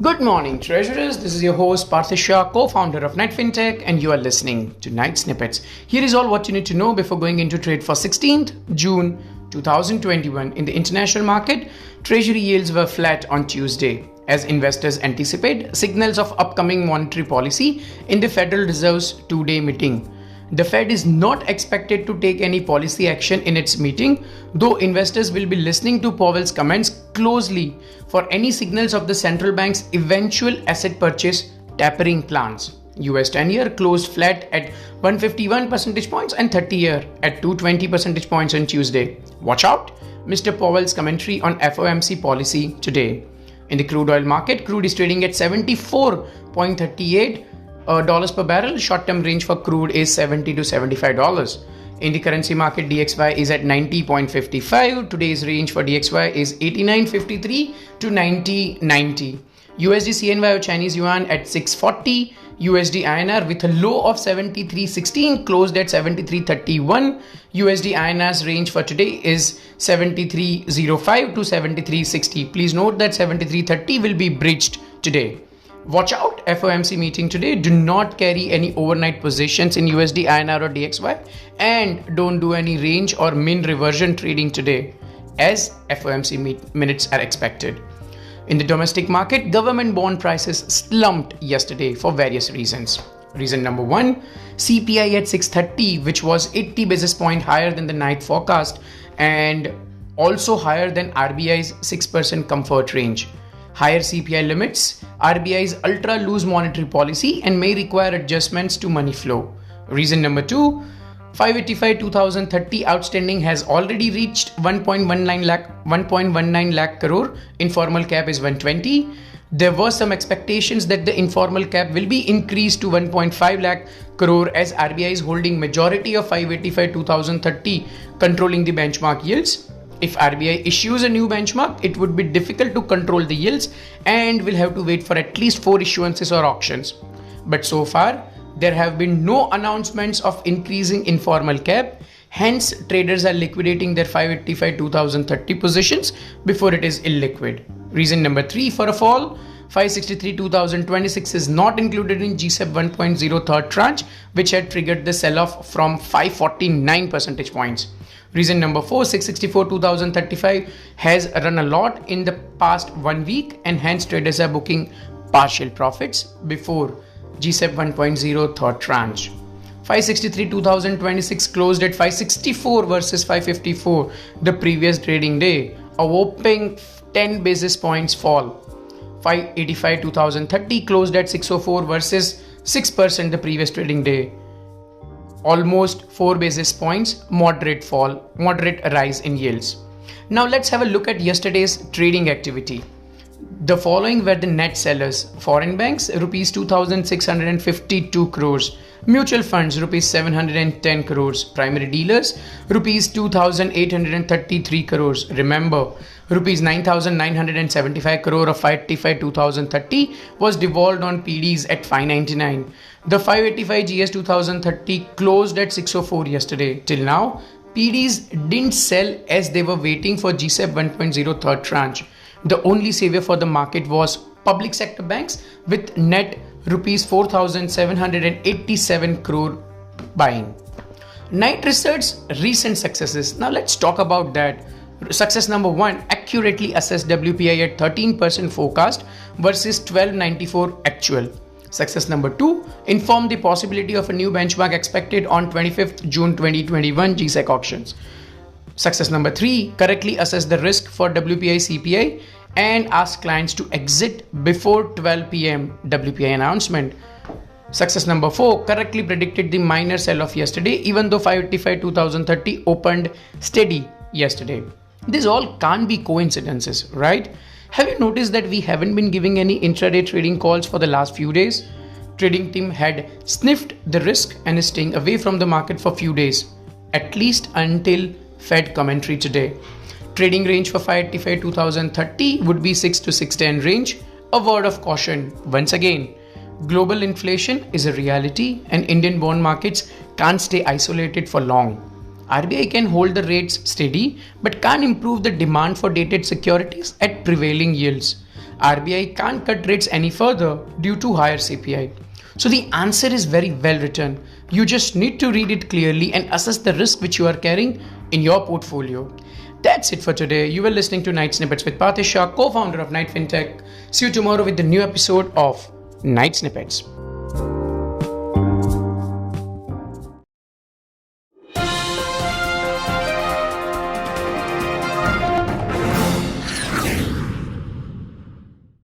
Good morning, treasurers. This is your host, Parthesh Shah, co-founder of Fintech, and you are listening to Night Snippets. Here is all what you need to know before going into trade for 16th June 2021. In the international market, treasury yields were flat on Tuesday as investors anticipate signals of upcoming monetary policy in the Federal Reserve's two-day meeting. The Fed is not expected to take any policy action in its meeting, though investors will be listening to Powell's comments closely for any signals of the central bank's eventual asset purchase tapering plans. US 10-year closed flat at 151 percentage points and 30-year at 220 percentage points on Tuesday. Watch out, Mr. Powell's commentary on FOMC policy today. In the crude oil market, crude is trading at $74.38 dollars per barrel. Short-term range for crude is $70 to $75. In the currency market, DXY is at 90.55. Today's range for DXY is 89.53 to 90.90. USD CNY or Chinese yuan at 640. USD INR with a low of 73.16 closed at 73.31. USD INR's range for today is 73.05 to 73.60. Please note that 73.30 will be bridged today. Watch out, FOMC meeting today. Do not carry any overnight positions in USD, INR or DXY, and don't do any range or min reversion trading today as FOMC minutes are expected. In the domestic market, government bond prices slumped yesterday for various reasons. Reason number one, CPI at 630, which was 80 basis points higher than the night forecast and also higher than RBI's 6% comfort range. Higher CPI limits RBI's ultra loose monetary policy and may require adjustments to money flow. Reason number two, 585-2030 outstanding has already reached 1.19 lakh crore. Informal cap is 120. There were some expectations that the informal cap will be increased to 1.5 lakh crore as RBI is holding majority of 585-2030 controlling the benchmark yields. If RBI issues a new benchmark, it would be difficult to control the yields and will have to wait for at least 4 issuances or auctions. But so far, there have been no announcements of increasing informal cap. Hence, traders are liquidating their 585-2030 positions before it is illiquid. Reason number 3 for a fall, 563-2026 is not included in GSEP 1.0 third tranche, which had triggered the sell-off from 549 percentage points. Reason number 4, 664-2035 has run a lot in the past 1 week and hence traders are booking partial profits before GSEP 1.0 third tranche. 563-2026 closed at 564 versus 554 the previous trading day, a whopping 10 basis points fall. 585-2030 closed at 604 versus 6% the previous trading day. Almost 4 basis points, moderate rise in yields. Now let's have a look at yesterday's trading activity. The following were the net sellers: foreign banks rupees 2,652 crores, mutual funds rupees 710 crores, primary dealers rupees 2,833 crores. Remember, rupees 9,975 crore of 585-2030 was devolved on PDs at 599. The 585 GS 2030 closed at 604 yesterday. Till now, PDs didn't sell as they were waiting for GSEP 1.0 third tranche. The only savior for the market was public sector banks with net rupees 4,787 crore buying. Night Research's recent successes. Now let's talk about that. Success number 1, accurately assess WPI at 13% forecast versus 1294 actual. Success number 2, inform the possibility of a new benchmark expected on 25th June 2021 GSEC auctions. Success number 3, correctly assess the risk for WPI CPI and ask clients to exit before 12 p.m. WPI announcement. Success number 4, correctly predicted the minor sell-off yesterday even though 585-2030 opened steady yesterday. These all can't be coincidences, right? Have you noticed that we haven't been giving any intraday trading calls for the last few days? Trading team had sniffed the risk and is staying away from the market for few days, at least until Fed commentary today. Trading range for 585-2030 would be 6 to 610 range. A word of caution once again. Global inflation is a reality and Indian bond markets can't stay isolated for long. RBI can hold the rates steady but can't improve the demand for dated securities at prevailing yields. RBI can't cut rates any further due to higher CPI. So the answer is very well written. You just need to read it clearly and assess the risk which you are carrying in your portfolio. That's it for today. You were listening to Night Snippets with Parthesh Shah, co-founder of Night Fintech. See you tomorrow with the new episode of Night Snippets.